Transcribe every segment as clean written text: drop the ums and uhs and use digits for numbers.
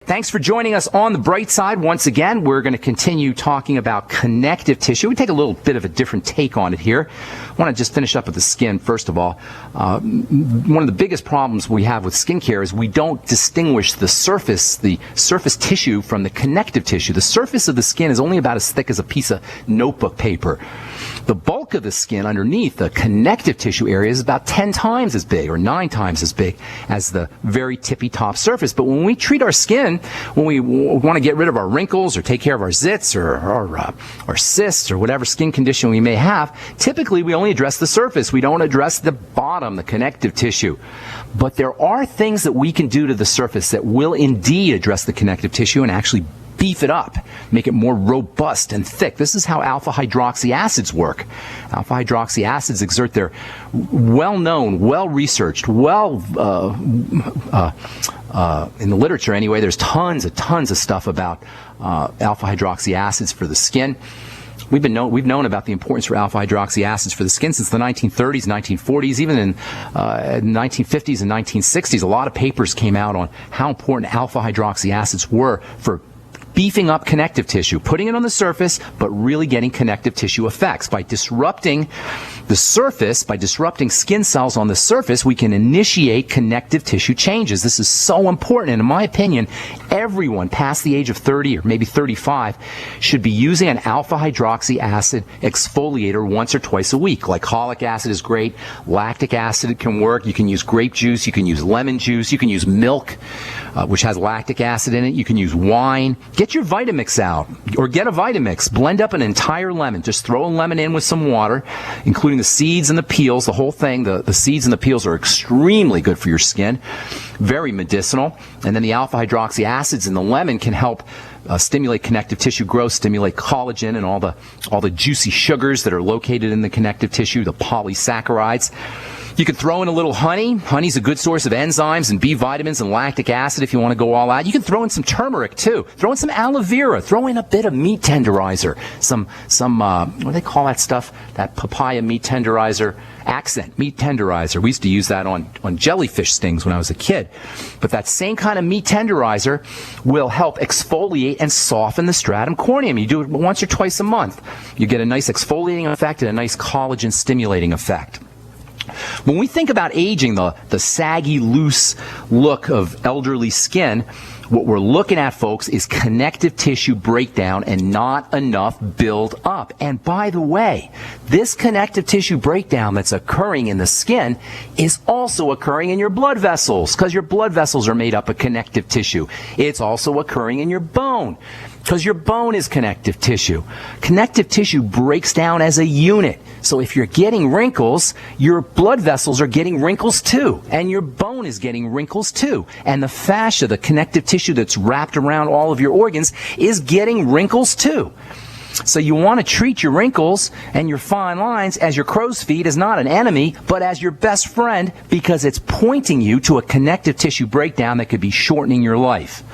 Thanks for joining us on the bright side. Once again, we're going to continue talking about connective tissue. We take a little bit of a different take on it here. I want to just finish up with the skin, first of all. One of the biggest problems we have with skincare is we don't distinguish the surface tissue from the connective tissue. The surface of the skin is only about as thick as a piece of notebook paper. The bulk of the skin underneath, the connective tissue area, is about 10 times as big or 9 times as big as the very tippy top surface. But when we treat our skin, when we want to get rid of our wrinkles or take care of our zits or cysts or whatever skin condition we may have, typically we only address the surface. We don't address the bottom, the connective tissue. But there are things that we can do to the surface that will indeed address the connective tissue and actually beef it up, make it more robust and thick. This is how alpha hydroxy acids work. Alpha hydroxy acids exert their well-known, well-researched, in the literature anyway, there's tons of stuff about alpha hydroxy acids for the skin. We've known about the importance for alpha hydroxy acids for the skin since the 1930s, 1940s, even in 1950s and 1960s. A lot of papers came out on how important alpha hydroxy acids were for beefing up connective tissue, putting it on the surface, but really getting connective tissue effects. By disrupting the surface, by disrupting skin cells on the surface, we can initiate connective tissue changes. This is so important, and in my opinion, everyone past the age of 30 or maybe 35 should be using an alpha hydroxy acid exfoliator once or twice a week. Glycolic acid is great. Lactic acid can work. You can use grape juice. You can use lemon juice. You can use milk, which has lactic acid in it. You can use wine. Get your Vitamix out, or get a Vitamix. Blend up an entire lemon. Just throw a lemon in with some water, including the seeds and the peels, the whole thing. The seeds and the peels are extremely good for your skin, very medicinal. And then the alpha hydroxy acids in the lemon can help stimulate connective tissue growth, stimulate collagen and all the juicy sugars that are located in the connective tissue, the polysaccharides. You can throw in a little honey. Honey's a good source of enzymes and B vitamins and lactic acid if you want to go all out. You can throw in some turmeric too. Throw in some aloe vera. Throw in a bit of meat tenderizer. Some what do they call that stuff? That papaya meat tenderizer. Accent meat tenderizer. We used to use that on jellyfish stings when I was a kid. But that same kind of meat tenderizer will help exfoliate and soften the stratum corneum. You do it once or twice a month. You get a nice exfoliating effect and a nice collagen stimulating effect. When we think about aging, the saggy, loose look of elderly skin, what we're looking at, folks, is connective tissue breakdown and not enough build up. And by the way, this connective tissue breakdown that's occurring in the skin is also occurring in your blood vessels, because your blood vessels are made up of connective tissue. It's also occurring in your bone, because your bone is connective tissue. Connective tissue breaks down as a unit. So if you're getting wrinkles, your blood vessels are getting wrinkles too. And your bone is getting wrinkles too. And the fascia, the connective tissue that's wrapped around all of your organs, is getting wrinkles too. So you want to treat your wrinkles and your fine lines as your crow's feet, as not an enemy, but as your best friend, because it's pointing you to a connective tissue breakdown that could be shortening your life.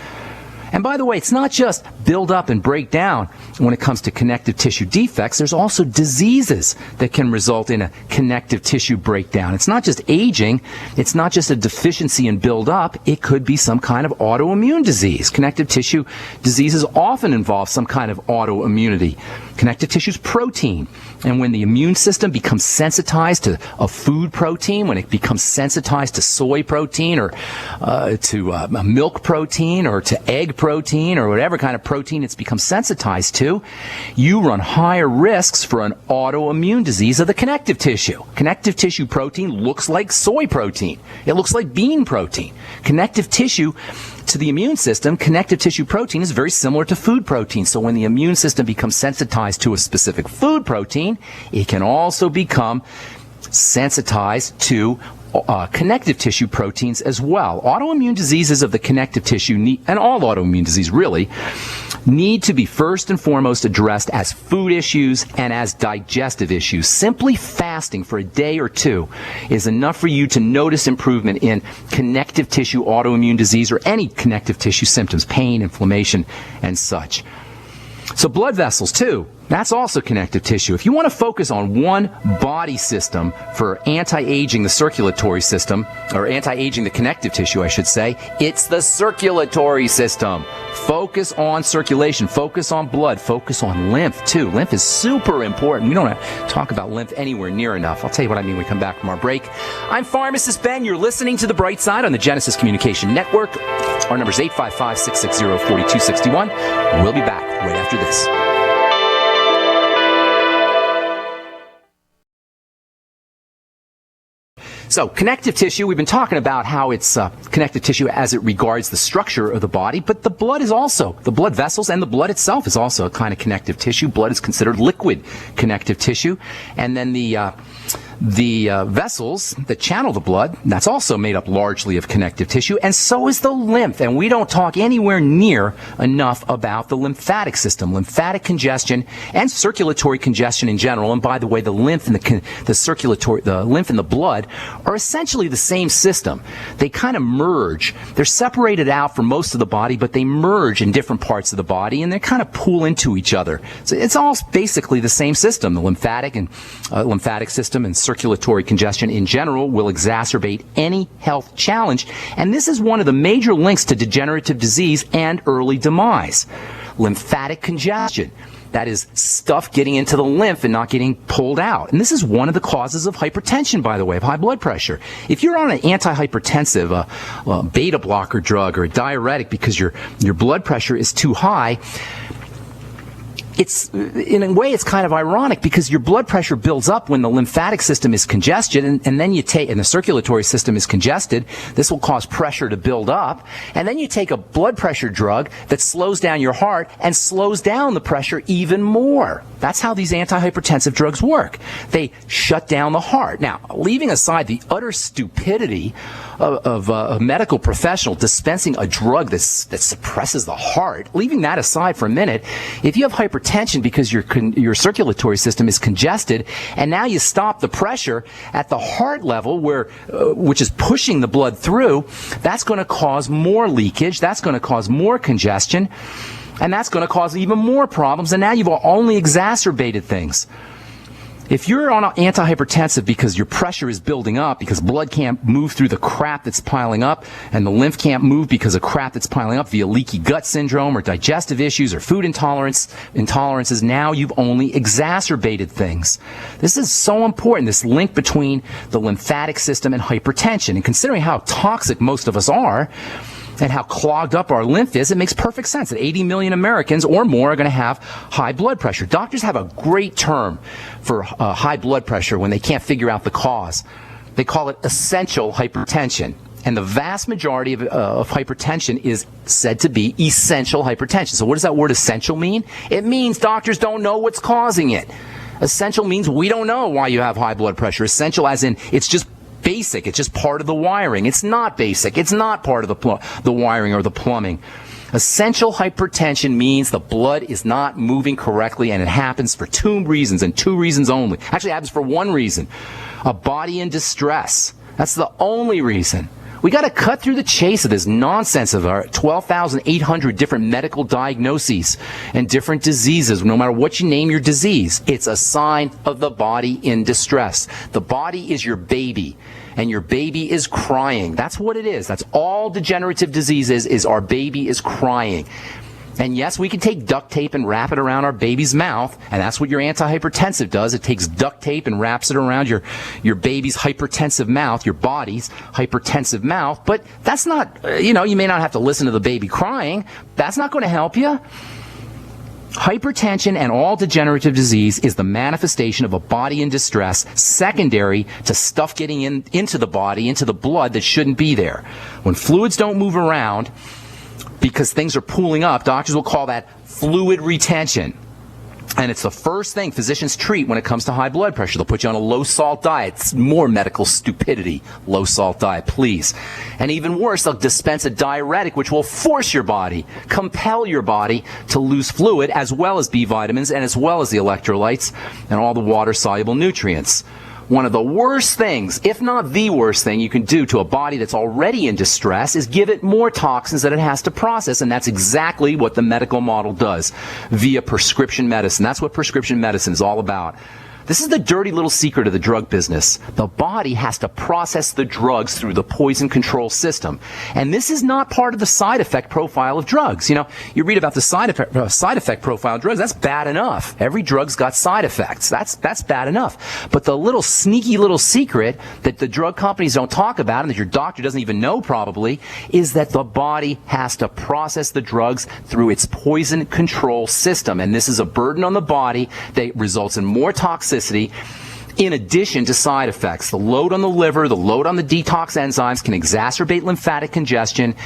And by the way, it's not just build up and break down when it comes to connective tissue defects. There's also diseases that can result in a connective tissue breakdown. It's not just aging. It's not just a deficiency in build up. It could be some kind of autoimmune disease. Connective tissue diseases often involve some kind of autoimmunity. Connective tissue is protein. And when the immune system becomes sensitized to a food protein, when it becomes sensitized to soy protein or to milk protein or to egg protein or whatever kind of protein it's become sensitized to, you run higher risks for an autoimmune disease of the connective tissue. Connective tissue protein looks like soy protein. It looks like bean protein. Connective tissue to the immune system, connective tissue protein is very similar to food protein. So when the immune system becomes sensitized to a specific food protein, it can also become sensitized to connective tissue proteins as well. Autoimmune diseases of the connective tissue, and all autoimmune disease really, need to be first and foremost addressed as food issues and as digestive issues. Simply fasting for a day or two is enough for you to notice improvement in connective tissue autoimmune disease or any connective tissue symptoms, pain, inflammation, and such. So blood vessels, too. That's also connective tissue. If you want to focus on one body system for anti-aging the circulatory system, or anti-aging the connective tissue, I should say, it's the circulatory system. Focus on circulation. Focus on blood. Focus on lymph, too. Lymph is super important. We don't talk about lymph anywhere near enough. I'll tell you what I mean when we come back from our break. I'm Pharmacist Ben. You're listening to The Bright Side on the Genesis Communication Network. Our number is 855-660-4261. We'll be back right after this. So connective tissue, we've been talking about how it's connective tissue as it regards the structure of the body, but the blood is also, the blood vessels and the blood itself is also a kind of connective tissue. Blood is considered liquid connective tissue. And then the vessels that channel the blood, that's also made up largely of connective tissue, and so is the lymph. And we don't talk anywhere near enough about the lymphatic system, lymphatic congestion and circulatory congestion in general. And by the way, the lymph and the lymph and the blood are essentially the same system. They kind of merge. They're separated out from most of the body, but they merge in different parts of the body, and they kind of pool into each other. So it's all basically the same system. The lymphatic system and circulatory congestion in general will exacerbate any health challenge, and this is one of the major links to degenerative disease and early demise. Lymphatic congestion. That is stuff getting into the lymph and not getting pulled out. And this is one of the causes of hypertension, by the way, of high blood pressure. If you're on an antihypertensive, beta blocker drug or a diuretic because your blood pressure is too high, it's, in a way, it's kind of ironic because your blood pressure builds up when the lymphatic system is congested, and then and the circulatory system is congested. This will cause pressure to build up, and then you take a blood pressure drug that slows down your heart and slows down the pressure even more. That's how these antihypertensive drugs work. They shut down the heart. Now, leaving aside the utter stupidity of a medical professional dispensing a drug that suppresses the heart, leaving that aside for a minute, if you have hypertension because your circulatory system is congested, and now you stop the pressure at the heart level which is pushing the blood through, that's going to cause more leakage, that's going to cause more congestion, and that's going to cause even more problems, and now you've only exacerbated things. If you're on an antihypertensive because your pressure is building up, because blood can't move through the crap that's piling up, and the lymph can't move because of crap that's piling up via leaky gut syndrome or digestive issues or food intolerances, now you've only exacerbated things. This is so important, this link between the lymphatic system and hypertension. And considering how toxic most of us are, and how clogged up our lymph is, it makes perfect sense that 80 million Americans or more are going to have high blood pressure. Doctors have a great term for high blood pressure when they can't figure out the cause. They call it essential hypertension. And the vast majority of hypertension is said to be essential hypertension. So what does that word essential mean? It means doctors don't know what's causing it. Essential means we don't know why you have high blood pressure. Essential as in it's just basic. It's just part of the wiring. It's not basic. It's not part of the wiring or the plumbing. Essential hypertension means the blood is not moving correctly, and it happens for two reasons, and two reasons only. Actually, it happens for one reason. A body in distress. That's the only reason. We got to cut through the chase of this nonsense of our 12,800 different medical diagnoses and different diseases. No matter what you name your disease, it's a sign of the body in distress. The body is your baby, and your baby is crying. That's what it is. That's all degenerative disease is our baby is crying. And yes, we can take duct tape and wrap it around our baby's mouth, and that's what your antihypertensive does. It takes duct tape and wraps it around your baby's hypertensive mouth, your body's hypertensive mouth, but that's not, you may not have to listen to the baby crying. That's not going to help you. Hypertension and all degenerative disease is the manifestation of a body in distress, secondary to stuff getting into the body, into the blood that shouldn't be there. When fluids don't move around, because things are pooling up, doctors will call that fluid retention. And it's the first thing physicians treat when it comes to high blood pressure. They'll put you on a low-salt diet. It's more medical stupidity. Low-salt diet, please. And even worse, they'll dispense a diuretic which will force your body, compel your body to lose fluid, as well as B vitamins and as well as the electrolytes and all the water-soluble nutrients. One of the worst things, if not the worst thing you can do to a body that's already in distress is give it more toxins that it has to process, and that's exactly what the medical model does via prescription medicine. That's what prescription medicine is all about. This is the dirty little secret of the drug business. The body has to process the drugs through the poison control system. And this is not part of the side effect profile of drugs. You know, you read about the side effect profile of drugs. That's bad enough. Every drug's got side effects. That's bad enough. But the little sneaky little secret that the drug companies don't talk about and that your doctor doesn't even know probably is that the body has to process the drugs through its poison control system. And this is a burden on the body that results in more toxicity in addition to side effects. The load on the liver, the load on the detox enzymes can exacerbate lymphatic congestion.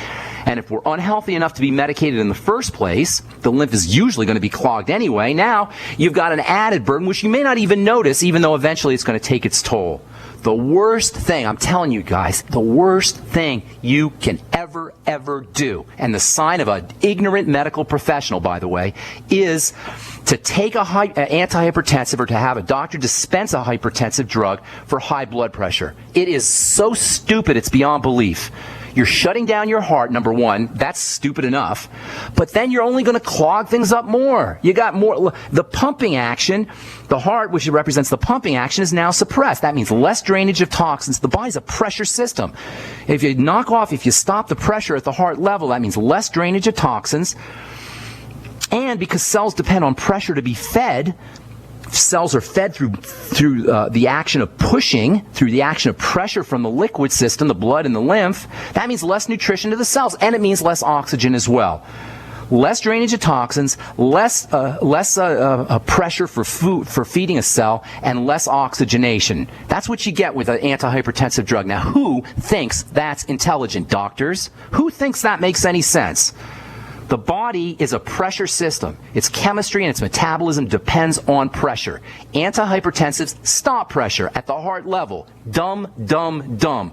And if we're unhealthy enough to be medicated in the first place, the lymph is usually going to be clogged anyway. Now you've got an added burden, which you may not even notice, even though eventually it's going to take its toll. The worst thing, I'm telling you guys, the worst thing you can ever do, and the sign of an ignorant medical professional, by the way, is to take an antihypertensive or to have a doctor dispense a hypertensive drug for high blood pressure. It is so stupid, it's beyond belief. You're shutting down your heart, number one. That's stupid enough. But then you're only going to clog things up more. You got more. The pumping action, the heart, which represents the pumping action, is now suppressed. That means less drainage of toxins. The body's a pressure system. If you stop the pressure at the heart level, that means less drainage of toxins. And because cells depend on pressure to be fed, cells are fed through the action of pushing, through the action of pressure from the liquid system, the blood and the lymph. That means less nutrition to the cells, and it means less oxygen as well. Less drainage of toxins, less pressure for feeding a cell, and less oxygenation. That's what you get with an antihypertensive drug. Now, who thinks that's intelligent, doctors? Who thinks that makes any sense? The body is a pressure system. Its chemistry and its metabolism depends on pressure. Antihypertensives stop pressure at the heart level. Dumb, dumb, dumb.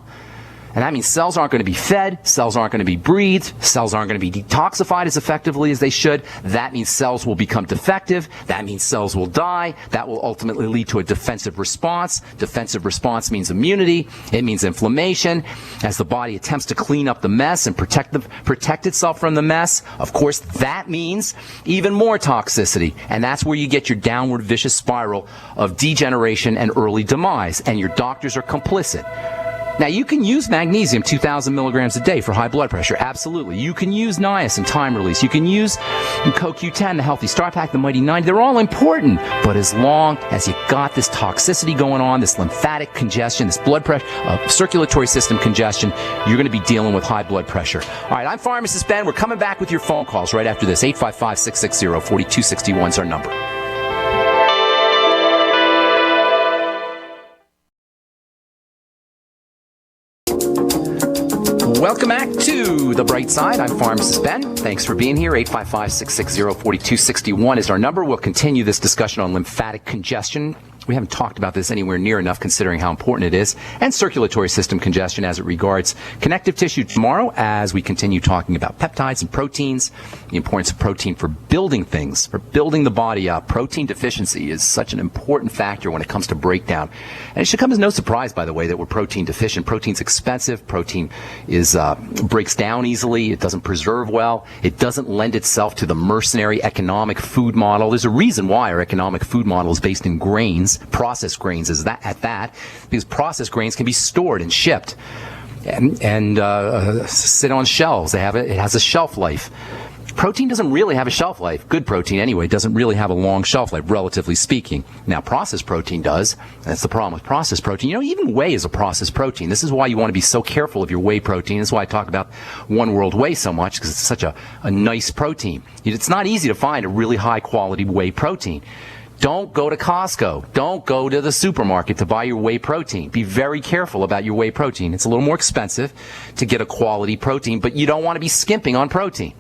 And that means cells aren't going to be fed, cells aren't going to be breathed, cells aren't going to be detoxified as effectively as they should. That means cells will become defective. That means cells will die. That will ultimately lead to a defensive response. Defensive response means immunity. It means inflammation. As the body attempts to clean up the mess and protect itself from the mess, of course, that means even more toxicity. And that's where you get your downward vicious spiral of degeneration and early demise. And your doctors are complicit. Now, you can use magnesium 2,000 milligrams a day for high blood pressure. Absolutely. You can use niacin, time release. You can use CoQ10, the Healthy Start Pack, the Mighty 90. They're all important. But as long as you got this toxicity going on, this lymphatic congestion, this blood pressure, circulatory system congestion, you're going to be dealing with high blood pressure. All right, I'm Pharmacist Ben. We're coming back with your phone calls right after this. 855-660-4261 is our number. Welcome back to The Bright Side. I'm Pharmacist Ben. Thanks for being here. 855-660-4261 is our number. We'll continue this discussion on lymphatic congestion. We haven't talked about this anywhere near enough considering how important it is, and circulatory system congestion as it regards connective tissue tomorrow as we continue talking about peptides and proteins, the importance of protein for building things, for building the body up. Protein deficiency is such an important factor when it comes to breakdown. And it should come as no surprise, by the way, that we're protein deficient. Protein's expensive. Protein breaks down easily. It doesn't preserve well. It doesn't lend itself to the mercenary economic food model. There's a reason why our economic food model is based in grains. Processed grains is because processed grains can be stored and shipped and sit on shelves. It has a shelf life. Protein doesn't really have a shelf life. Good protein, anyway, doesn't really have a long shelf life, relatively speaking. Now, processed protein does. That's the problem with processed protein. You know, even whey is a processed protein. This is why you want to be so careful of your whey protein. This is why I talk about One World Whey so much, because it's such a nice protein. It's not easy to find a really high-quality whey protein. Don't go to Costco. Don't go to the supermarket to buy your whey protein. Be very careful about your whey protein. It's a little more expensive to get a quality protein, but you don't want to be skimping on protein.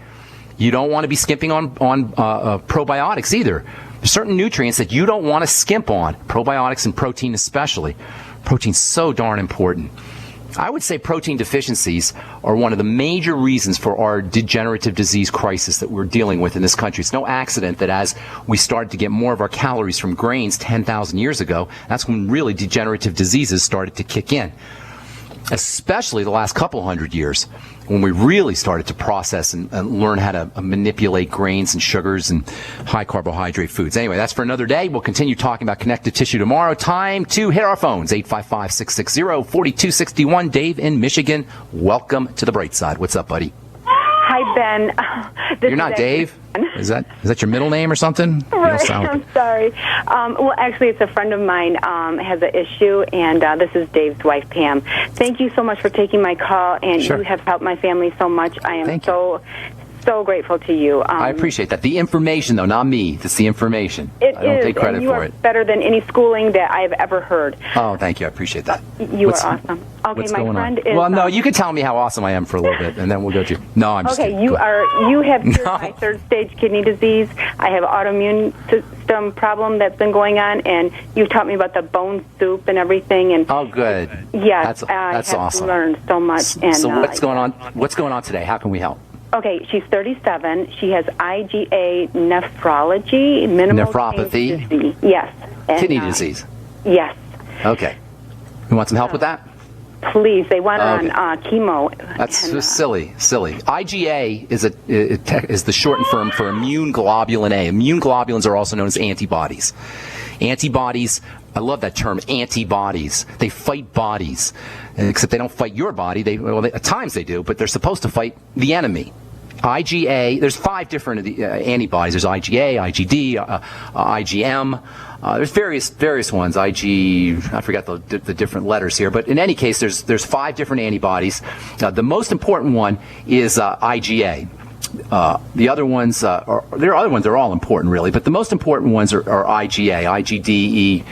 You don't want to be skimping on probiotics either. There's certain nutrients that you don't want to skimp on, probiotics and protein especially. Protein's so darn important. I would say protein deficiencies are one of the major reasons for our degenerative disease crisis that we're dealing with in this country. It's no accident that as we started to get more of our calories from grains 10,000 years ago, that's when really degenerative diseases started to kick in. Especially the last couple hundred years, when we really started to process and learn how to manipulate grains and sugars and high carbohydrate foods. Anyway, that's for another day. We'll continue talking about connective tissue tomorrow. Time to hit our phones, 855-660-4261. Dave in Michigan, welcome to the bright side. What's up, buddy? Hi, Ben. You're not Dave? Is that your middle name or something? Right, I'm sorry. Well, actually, it's a friend of mine has an issue, and this is Dave's wife, Pam. Thank you so much for taking my call, and Sure. you have helped my family so much. I am Thank you. so grateful to you. I appreciate that. The information, though, not me. It's the information. I don't take credit you for are it. better than any schooling that I've ever heard. Oh, thank you. I appreciate that. You are awesome. Okay, what's my going friend on? is. Well, no, you can tell me how awesome I am for a little bit, and then we'll go to. No, I'm just Okay, kidding. you Go ahead. have cured No. my third-stage kidney disease. I have autoimmune system problem that's been going on, and you've taught me about the bone soup and everything. And Oh, good. yes, That's I have awesome. learned so much. And So what's going on? What's going on today? How can we help? Okay, she's 37. She has IgA nephrology, minimal Nephropathy? change disease. Yes. And, Kidney disease. Yes. Okay. You want some help with that? Please, they want her Okay. on chemo. That's And, just silly. IgA is the shortened form for immune globulin A. Immune globulins are also known as antibodies. Antibodies, I love that term, antibodies. They fight bodies, except they don't fight your body. At times they do, but they're supposed to fight the enemy. IgA, there's 5 different antibodies. There's IgA, IgD, IgM. There's various ones. I forgot the different letters here, but in any case, there's 5 different antibodies. The most important one is IgA. The other ones, there are other ones. They're all important, really, but the most important ones are IgA, IgD,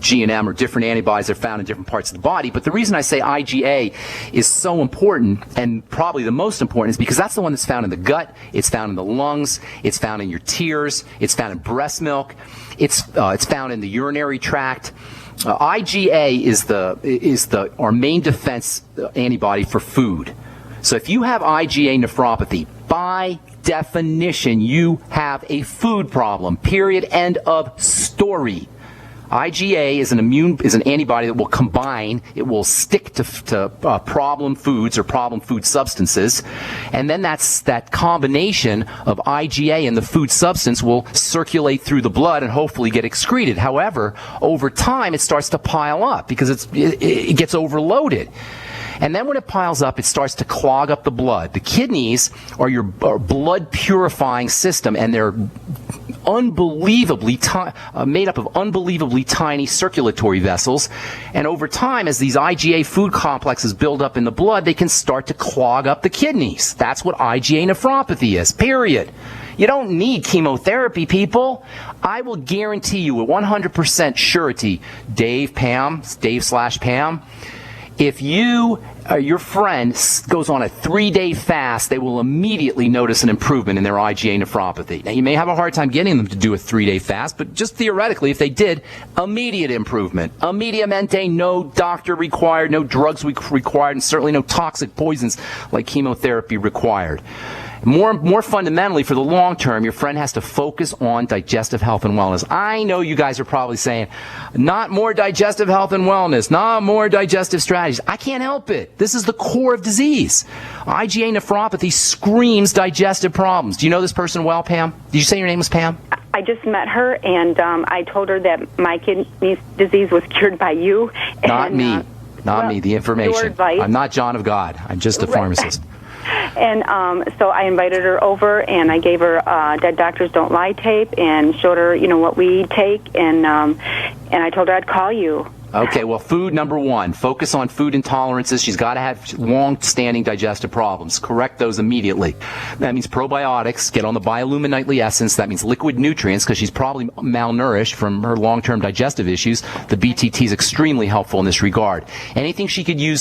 G and M are different antibodies. They're found in different parts of the body. But the reason I say IgA is so important, and probably the most important, is because that's the one that's found in the gut. It's found in the lungs. It's found in your tears. It's found in breast milk. It's found in the urinary tract. IgA is our main defense antibody for food. So if you have IgA nephropathy, by definition, you have a food problem. Period. End of story. IgA is an antibody that will combine. It will stick to problem foods or problem food substances, and then that combination of IgA and the food substance will circulate through the blood and hopefully get excreted. However, over time, it starts to pile up because it gets overloaded. And then when it piles up, it starts to clog up the blood. The kidneys are your blood purifying system, and they're made up of unbelievably tiny circulatory vessels. And over time, as these IgA food complexes build up in the blood, they can start to clog up the kidneys. That's what IgA nephropathy is, period. You don't need chemotherapy, people. I will guarantee you with 100% surety, Dave/Pam, if your friend goes on a 3-day fast, they will immediately notice an improvement in their IgA nephropathy. Now, you may have a hard time getting them to do a 3-day fast, but just theoretically, if they did, immediate improvement. Immediatamente, no doctor required, no drugs required, and certainly no toxic poisons like chemotherapy required. More fundamentally, for the long term, your friend has to focus on digestive health and wellness. I know you guys are probably saying, not more digestive health and wellness, not more digestive strategies. I can't help it. This is the core of disease. IgA nephropathy screams digestive problems. Do you know this person well, Pam? Did you say your name was Pam? I just met her, and I told her that my kidney disease was cured by you. Not me. Not me. The information. Your advice. I'm not John of God. I'm just a pharmacist. And so I invited her over, and I gave her Dead Doctors Don't Lie tape, and showed her, what we take, and I told her I'd call you. Okay, well, food, number 1. Focus on food intolerances. She's got to have long-standing digestive problems. Correct those immediately. That means probiotics. Get on the Biolumin Nightly Essence. That means liquid nutrients, because she's probably malnourished from her long-term digestive issues. The BTT is extremely helpful in this regard. Anything she could do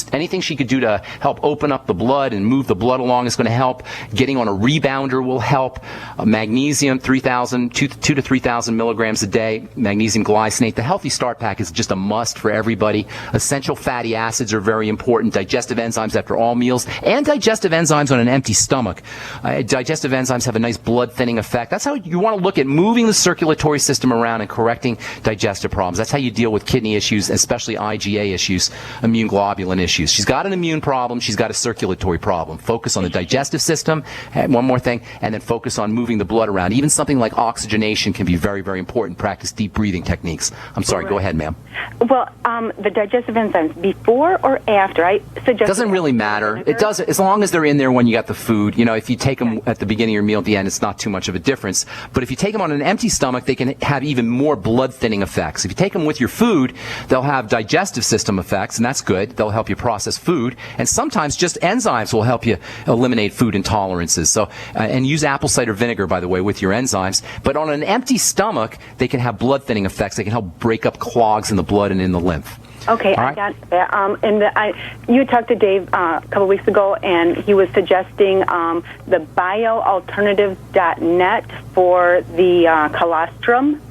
to help open up the blood and move the blood along is going to help. Getting on a rebounder will help. Magnesium, 2 to 3,000 milligrams a day. Magnesium glycinate. The Healthy Start Pack is just a must balanced for everybody. Essential fatty acids are very important. Digestive enzymes after all meals, and digestive enzymes on an empty stomach. Digestive enzymes have a nice blood thinning effect. That's how you want to look at moving the circulatory system around and correcting digestive problems. That's how you deal with kidney issues, especially IgA issues, immune globulin issues. She's got an immune problem. She's got a circulatory problem. Focus on the digestive system. And one more thing, and then focus on moving the blood around. Even something like oxygenation can be very, very important. Practice deep breathing techniques. I'm sorry, go ahead, ma'am. Well, the digestive enzymes, before or after? I suggest... Doesn't really matter. It doesn't, as long as they're in there when you got the food. You know, if you take them at the beginning of your meal, at the end, it's not too much of a difference. But if you take them on an empty stomach, they can have even more blood thinning effects. If you take them with your food, they'll have digestive system effects, and that's good. They'll help you process food. And sometimes just enzymes will help you eliminate food intolerances. So, and use apple cider vinegar, by the way, with your enzymes. But on an empty stomach, they can have blood thinning effects. They can help break up clogs in the blood and in the lymph. Okay, All right. I got that. You talked to Dave a couple weeks ago, and he was suggesting the bioalternative.net for the colostrum.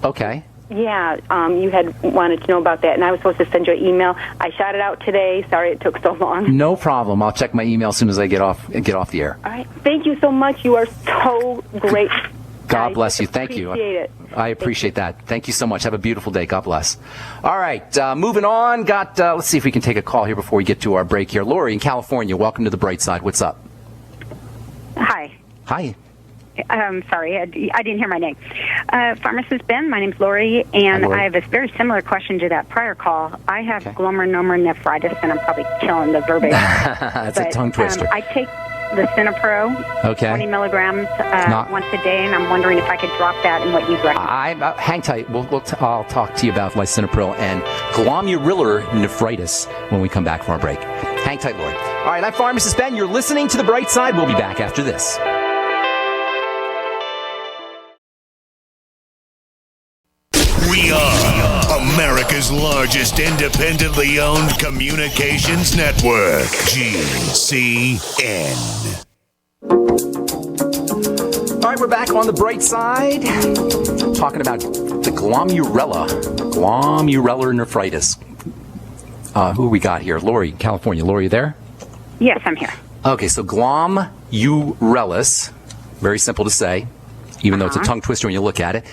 Okay. Yeah, you had wanted to know about that, and I was supposed to send you an email. I shot it out today. Sorry it took so long. No problem. I'll check my email as soon as I get off the air. All right. Thank you so much. You are so great. God bless you. Thank you. Appreciate it. I appreciate that. Thank you so much. Have a beautiful day. God bless. All right. Moving on. Let's see if we can take a call here before we get to our break here. Lori in California. Welcome to the Bright Side. What's up? Hi. Hi. Sorry, I didn't hear my name. Pharmacist Ben, my name's Lori, and Hi, Lori. I have a very similar question to that prior call. I have glomerulonephritis, and I'm probably killing the verbiage. That's a tongue twister. I take the Cinepro, 20 milligrams once a day, and I'm wondering if I could drop that and what you'd recommend. Hang tight. I'll talk to you about lisinopril and glomerular nephritis when we come back from our break. Hang tight, Lori. All right, I'm Pharmacist Ben. You're listening to The Bright Side. We'll be back after this. We are America's largest independently owned communications network, GCN. All right, we're back on The Bright Side, talking about the glomerular nephritis. Who we got here? Lori, California. Lori, you there? Yes, I'm here. Okay, so glomerulus, very simple to say, even though it's a tongue twister when you look at it.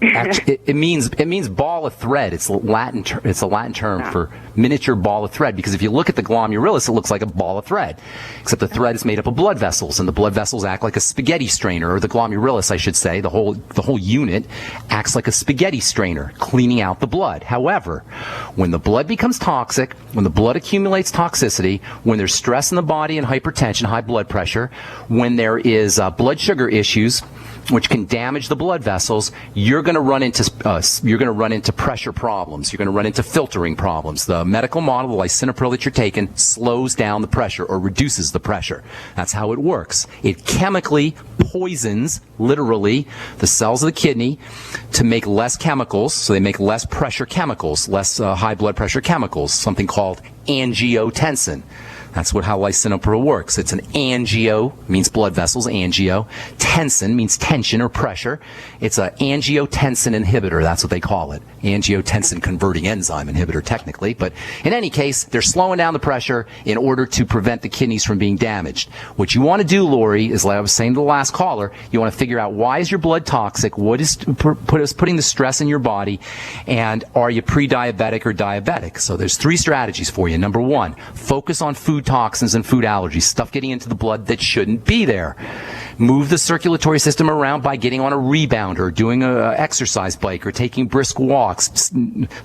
Actually, it means ball of thread. It's a Latin term for miniature ball of thread, because if you look at the glomerulus, it looks like a ball of thread, except the thread is made up of blood vessels, and the blood vessels act like a spaghetti strainer, or the glomerulus, I should say. The whole unit acts like a spaghetti strainer, cleaning out the blood. However, when the blood becomes toxic, when the blood accumulates toxicity, when there's stress in the body and hypertension, high blood pressure, when there is blood sugar issues, which can damage the blood vessels, you're going to run into pressure problems. You're going to run into filtering problems. The medical model, the lisinopril that you're taking, slows down the pressure or reduces the pressure. That's how it works. It chemically poisons, literally, the cells of the kidney to make less chemicals, so they make less pressure chemicals, less high blood pressure chemicals, something called angiotensin. That's how lisinopril works. It's an angio, means blood vessels, angio. Tensin means tension or pressure. It's an angiotensin inhibitor. That's what they call it. Angiotensin converting enzyme inhibitor, technically. But in any case, they're slowing down the pressure in order to prevent the kidneys from being damaged. What you want to do, Lori, is like I was saying to the last caller, you want to figure out, why is your blood toxic? What is putting the stress in your body? And are you pre-diabetic or diabetic? So there's 3 strategies for you. Number 1, focus on food toxins and food allergies, stuff getting into the blood that shouldn't be there. Move the circulatory system around by getting on a rebounder, doing an exercise bike, or taking brisk walks.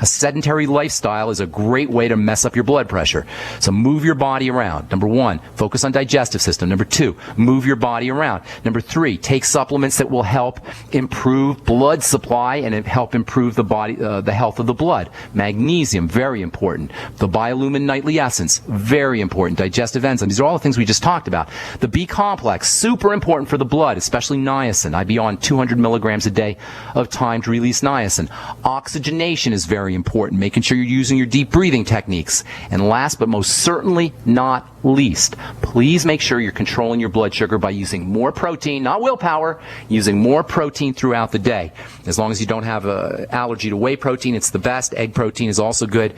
A sedentary lifestyle is a great way to mess up your blood pressure. So move your body around. Number 1, focus on digestive system. Number 2, move your body around. Number 3, take supplements that will help improve blood supply and help improve the health of the blood. Magnesium, very important. The biolumin nightly essence, very important. important. Digestive enzymes. These are all the things we just talked about. The B complex, super important for the blood, especially niacin. I'd be on 200 milligrams a day of timed release niacin. Oxygenation is very important, making sure you're using your deep breathing techniques. And last but most certainly not least, please make sure you're controlling your blood sugar by using more protein, not willpower, using more protein throughout the day. As long as you don't have an allergy to whey protein, it's the best. Egg protein is also good.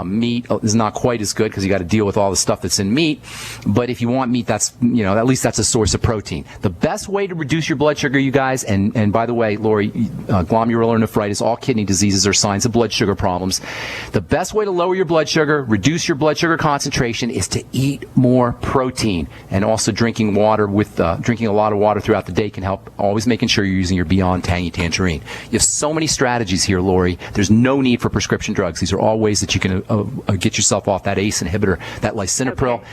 Meat is not quite as good because you got to deal with all the stuff that's in meat. But if you want meat, that's, at least that's a source of protein. The best way to reduce your blood sugar, you guys, and by the way, Lori, glomerulonephritis, all kidney diseases are signs of blood sugar problems. The best way to lower your blood sugar, reduce your blood sugar concentration, is to eat more protein. And also drinking water drinking a lot of water throughout the day can help, always making sure you're using your Beyond Tangy Tangerine. You have so many strategies here, Lori. There's no need for prescription drugs. These are all ways that you can get yourself off that ACE inhibitor, that lisinopril,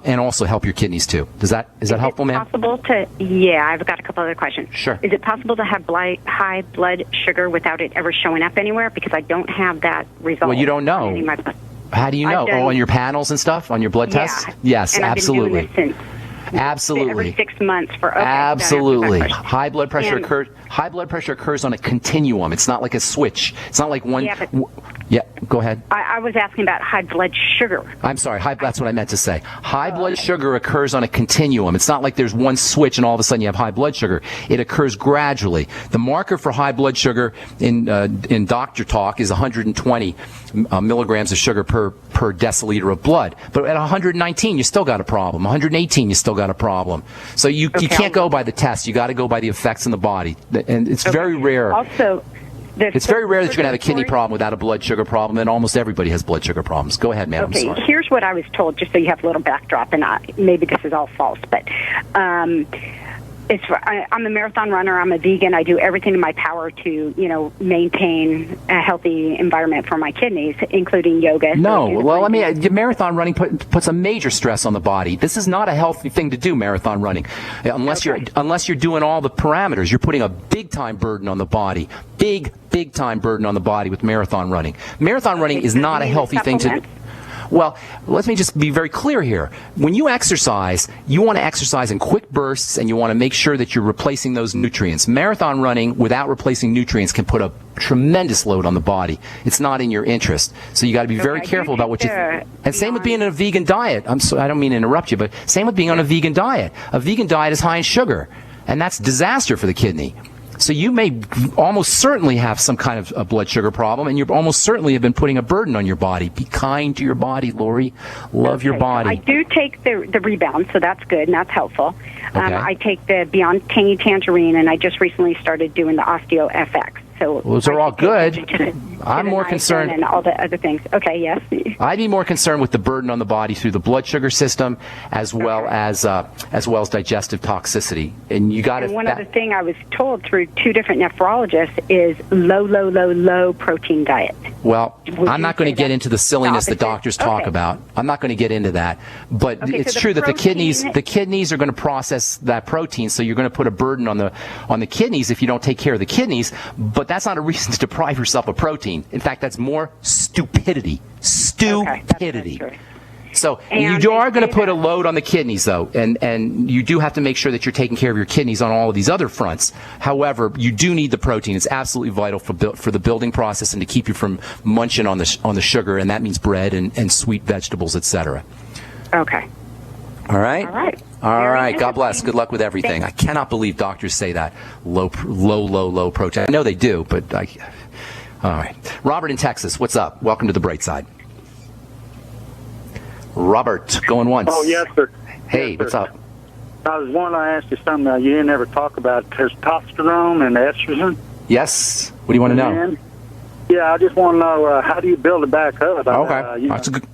and also help your kidneys too. Is that helpful, ma'am? I've got a couple other questions. Sure. Is it possible to have high blood sugar without it ever showing up anywhere? Because I don't have that result. Well, you don't know. How do you know? On your panels and stuff? On your blood tests? Yes, and absolutely. I've been doing this Absolutely. every 6 months for absolutely. High blood pressure occurs on a continuum. It's not like a switch. It's not like one. Yeah, go ahead. I was asking about high blood sugar. I'm sorry. That's what I meant to say. High blood sugar occurs on a continuum. It's not like there's one switch and all of a sudden you have high blood sugar. It occurs gradually. The marker for high blood sugar in doctor talk is 120 milligrams of sugar per deciliter of blood. But at 119, you still got a problem. 118, you still got a problem. So you can't go by the test. You got to go by the effects in the body. And it's very rare. Also, it's very rare that you're going to have a kidney problem without a blood sugar problem, and almost everybody has blood sugar problems. Go ahead, ma'am. Okay, here's what I was told, just so you have a little backdrop, and maybe this is all false, but I'm a marathon runner. I'm a vegan. I do everything in my power to, maintain a healthy environment for my kidneys, including yoga. Marathon running puts a major stress on the body. This is not a healthy thing to do, marathon running, unless you're doing all the parameters. You're putting a big time burden on the body. Big time burden on the body with marathon running. Marathon running is not a healthy thing to do. Well, let me just be very clear here. When you exercise, you want to exercise in quick bursts, and you want to make sure that you're replacing those nutrients. Marathon running without replacing nutrients can put a tremendous load on the body. It's not in your interest. So you got to be very careful about what you... And same with being on a vegan diet. I don't mean to interrupt you, but same with being on a vegan diet. A vegan diet is high in sugar, and that's disaster for the kidney. So you may almost certainly have some kind of a blood sugar problem, and you almost certainly have been putting a burden on your body. Be kind to your body, Lori. Love your body. I do take the Rebound, so that's good, and that's helpful. I take the Beyond Tangy Tangerine, and I just recently started doing the Osteo FX. So those are all good. I'm more concerned. And all the other things. Okay, yes. I'd be more concerned with the burden on the body through the blood sugar system, as well as digestive toxicity. And you got to. One other thing I was told through 2 different nephrologists is low protein diet. Well, I'm not going to get into the silliness that doctors talk about. I'm not going to get into that. But it's true that the kidneys are going to process that protein, so you're going to put a burden on the kidneys if you don't take care of the kidneys. But that's not a reason to deprive yourself of protein. In fact, that's more stupidity. Stupidity. Okay, so you are going to put a load on the kidneys, though, and you do have to make sure that you're taking care of your kidneys on all of these other fronts. However, you do need the protein. It's absolutely vital for the building process and to keep you from munching on the sugar, and that means bread and sweet vegetables, etc. Okay. All right? All right. God bless. Good luck with everything. I cannot believe doctors say that. Low protein. I know they do, but all right. Robert in Texas, what's up? Welcome to the bright side. Robert, going once. Oh, yes, sir. Hey, yes, sir. What's up? I was wanting to ask you something. You didn't ever talk about testosterone and estrogen. Yes. What do you want to know? Yeah, I just want to know, how do you build it back up? Okay.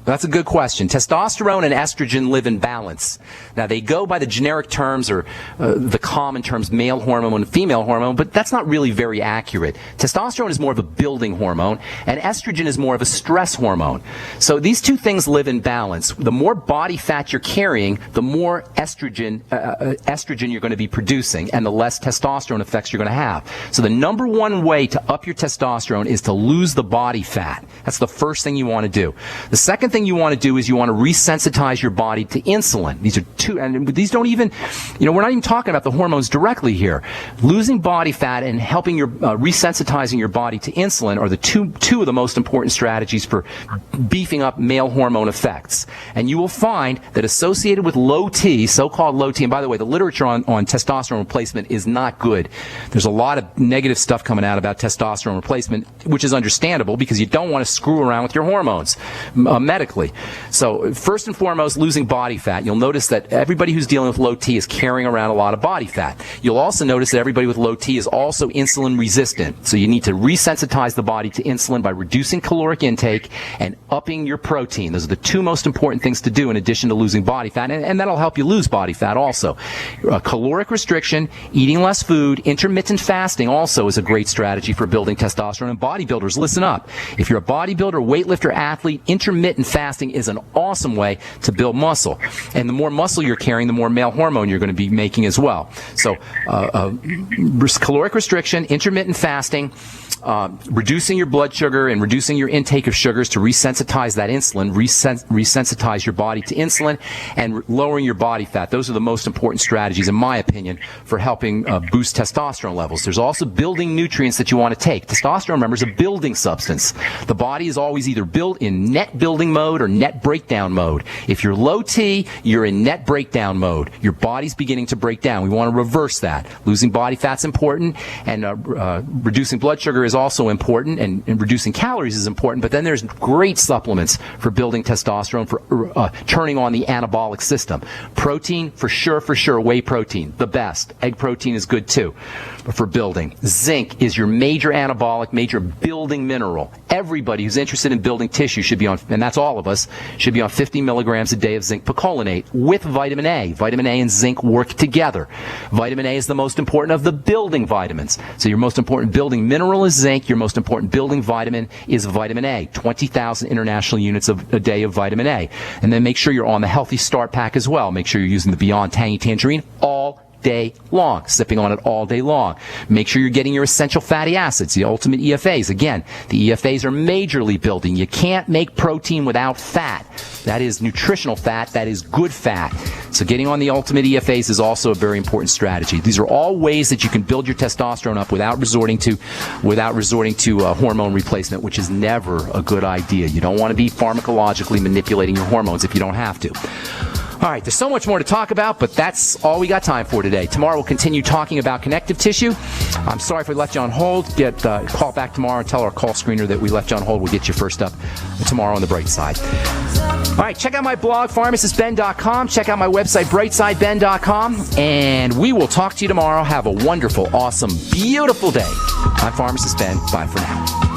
That's a good question. Testosterone and estrogen live in balance. Now, they go by the generic terms or the common terms, male hormone and female hormone, but that's not really very accurate. Testosterone is more of a building hormone, and estrogen is more of a stress hormone. So these two things live in balance. The more body fat you're carrying, the more estrogen you're going to be producing, and the less testosterone effects you're going to have. So the number one way to up your testosterone is to lose the body fat. That's the first thing you want to do. The second thing you want to do is you want to resensitize your body to insulin. These are two, and these don't even, we're not even talking about the hormones directly here. Losing body fat and helping your resensitizing your body to insulin are the two of the most important strategies for beefing up male hormone effects. And you will find that associated with low T, so-called low T, and by the way, the literature on testosterone replacement is not good. There's a lot of negative stuff coming out about testosterone replacement, which is understandable because you don't want to screw around with your hormones medically. So first and foremost, losing body fat. You'll notice that everybody who's dealing with low T is carrying around a lot of body fat. You'll also notice that everybody with low T is also insulin resistant. So you need to resensitize the body to insulin by reducing caloric intake and upping your protein. Those are the two most important things to do in addition to losing body fat, and that'll help you lose body fat also. Caloric restriction, eating less food, intermittent fasting also is a great strategy for building testosterone. And bodybuilders, listen up. If you're a bodybuilder, weightlifter, athlete, intermittent fasting is an awesome way to build muscle. And the more muscle you're carrying, the more male hormone you're going to be making as well. So caloric restriction, intermittent fasting, reducing your blood sugar and reducing your intake of sugars to resensitize that insulin, resensitize your body to insulin, and lowering your body fat. Those are the most important strategies, in my opinion, for helping boost testosterone levels. There's also building nutrients that you want to take. Testosterone, remember, is a building substance. The body is always either built in net building mode or net breakdown mode. If you're low T, you're in net breakdown mode. Your body's beginning to break down. We want to reverse that. Losing body fat's important, and reducing blood sugar is also important, and reducing calories is important, but then there's great supplements for building testosterone, for turning on the anabolic system. Protein, for sure, whey protein, the best. Egg protein is good too for building. Zinc is your major anabolic, major building mineral. Everybody who's interested in building tissue should be on, and that's all of us, should be on 50 milligrams a day of zinc picolinate with vitamin A. Vitamin A and zinc work together. Vitamin A is the most important of the building vitamins. So your most important building mineral is zinc. Your most important building vitamin is vitamin A. 20,000 international units a day of vitamin A. And then make sure you're on the Healthy Start Pack as well. Make sure you're using the Beyond Tangy Tangerine all day long, sipping on it all day long. Make sure you're getting your essential fatty acids, the ultimate EFAs. Again, the EFAs are majorly building. You can't make protein without fat. That is nutritional fat. That is good fat. So getting on the ultimate EFAs is also a very important strategy. These are all ways that you can build your testosterone up without resorting to hormone replacement, which is never a good idea. You don't want to be pharmacologically manipulating your hormones if you don't have to. All right, there's so much more to talk about, but that's all we got time for today. Tomorrow we'll continue talking about connective tissue. I'm sorry if we left you on hold. Call back tomorrow and tell our call screener that we left you on hold. We'll get you first up tomorrow on the bright side. All right, check out my blog, pharmacistben.com. Check out my website, brightsideben.com. And we will talk to you tomorrow. Have a wonderful, awesome, beautiful day. I'm Pharmacist Ben. Bye for now.